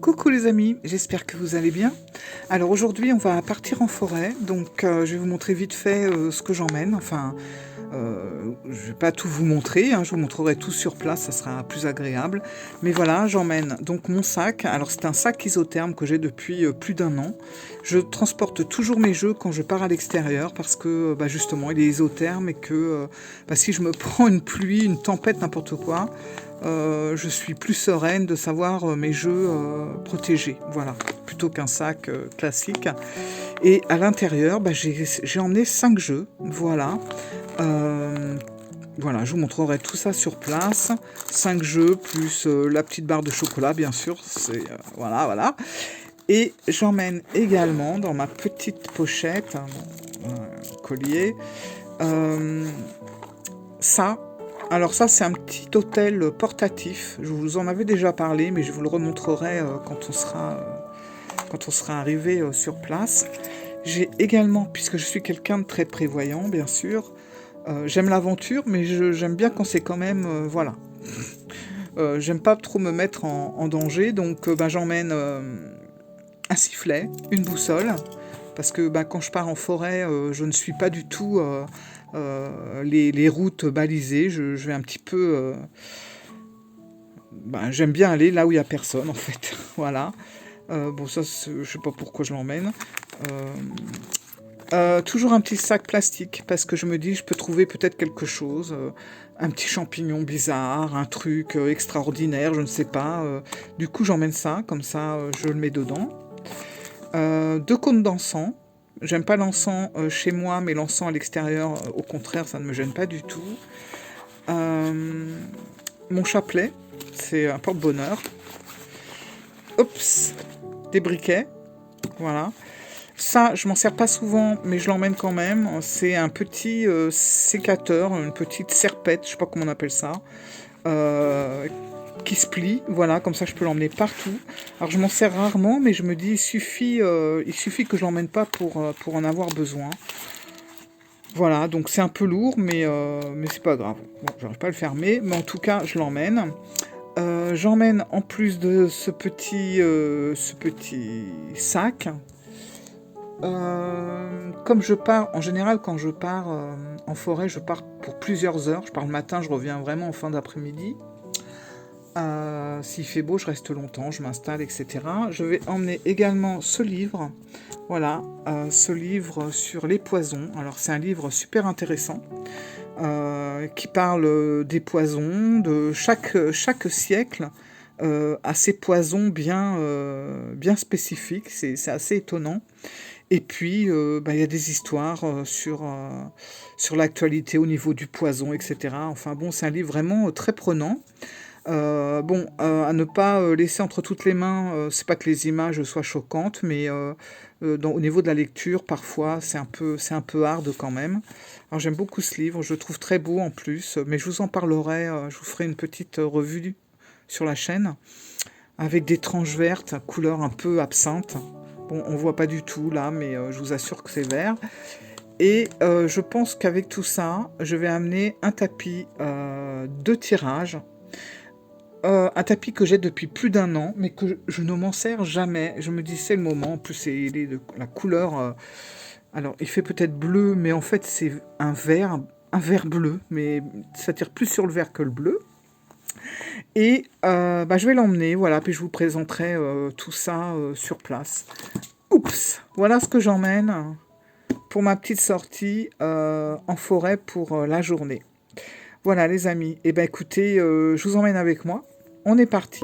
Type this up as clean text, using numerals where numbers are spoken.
Coucou les amis, j'espère que vous allez bien. Alors aujourd'hui on va partir en forêt, donc je vais vous montrer vite fait ce que j'emmène. Enfin, je vais pas tout vous montrer, hein, je vous montrerai tout sur place, ça sera plus agréable. Mais voilà, j'emmène donc mon sac. Alors c'est un sac isotherme que j'ai depuis plus d'un an. Je transporte toujours mes jeux quand je pars à l'extérieur parce que justement il est isotherme et que si je me prends une pluie, une tempête, n'importe quoi, je suis plus sereine de savoir mes jeux protégés, voilà, plutôt qu'un sac classique. Et à l'intérieur, j'ai emmené 5 jeux, voilà. Voilà, je vous montrerai tout ça sur place. 5 jeux, plus la petite barre de chocolat, bien sûr, c'est, voilà, voilà. Et j'emmène également dans ma petite pochette, mon collier, ça. Alors ça, c'est un petit hôtel portatif. Je vous en avais déjà parlé, mais je vous le remontrerai quand on sera arrivé sur place. J'ai également, puisque je suis quelqu'un de très prévoyant, bien sûr, j'aime l'aventure, mais j'aime bien quand c'est quand même... voilà. J'aime pas trop me mettre en danger, donc j'emmène un sifflet, une boussole, parce que quand je pars en forêt, je ne suis pas du tout... les routes balisées, je vais un petit peu... j'aime bien aller là où il n'y a personne, en fait. Voilà. Bon, ça, je sais pas pourquoi je l'emmène. Toujours un petit sac plastique, parce que je me dis, je peux trouver peut-être quelque chose. Un petit champignon bizarre, un truc extraordinaire, je ne sais pas. Du coup, j'emmène ça, comme ça, je le mets dedans. 2 cônes d'encens. J'aime pas l'encens chez moi, mais l'encens à l'extérieur, au contraire, ça ne me gêne pas du tout. Mon chapelet, c'est un porte-bonheur. Oups, des briquets, voilà. Ça, je m'en sers pas souvent, mais je l'emmène quand même. C'est un petit sécateur, une petite serpette, je sais pas comment on appelle ça, qui se plie, voilà, comme ça je peux l'emmener partout. Alors je m'en sers rarement, mais je me dis il suffit que je l'emmène pas pour en avoir besoin. Voilà, donc c'est un peu lourd, mais c'est pas grave. Bon, j'arrive pas à le fermer, mais en tout cas je l'emmène. J'emmène en plus de ce petit sac. Comme je pars, en général quand je pars en forêt, je pars pour plusieurs heures. Je pars le matin, je reviens vraiment en fin d'après-midi. S'il fait beau, je reste longtemps, je m'installe, etc. Je vais emmener également ce livre. Voilà, ce livre sur les poisons. Alors c'est un livre super intéressant qui parle des poisons, de chaque siècle a ses poisons bien spécifiques. C'est assez étonnant. Et puis, il y a des histoires sur l'actualité au niveau du poison, etc. Enfin bon, c'est un livre vraiment très prenant. À ne pas laisser entre toutes les mains, c'est pas que les images soient choquantes, mais au niveau de la lecture, parfois, c'est un peu hard quand même. Alors j'aime beaucoup ce livre, je le trouve très beau en plus, mais je vous en parlerai, je vous ferai une petite revue sur la chaîne, avec des tranches vertes, couleur un peu absinthe. Bon, on voit pas du tout là, mais je vous assure que c'est vert. Et je pense qu'avec tout ça, je vais amener un tapis de tirage. Un tapis que j'ai depuis plus d'1 an, mais que je ne m'en sers jamais. Je me dis c'est le moment. En plus, il est de la couleur. Alors, il fait peut-être bleu, mais en fait, c'est un vert bleu. Mais ça tire plus sur le vert que le bleu. Et je vais l'emmener, voilà. Puis je vous présenterai tout ça sur place. Oups, voilà ce que j'emmène pour ma petite sortie en forêt pour la journée. Voilà les amis, écoutez, je vous emmène avec moi, on est parti.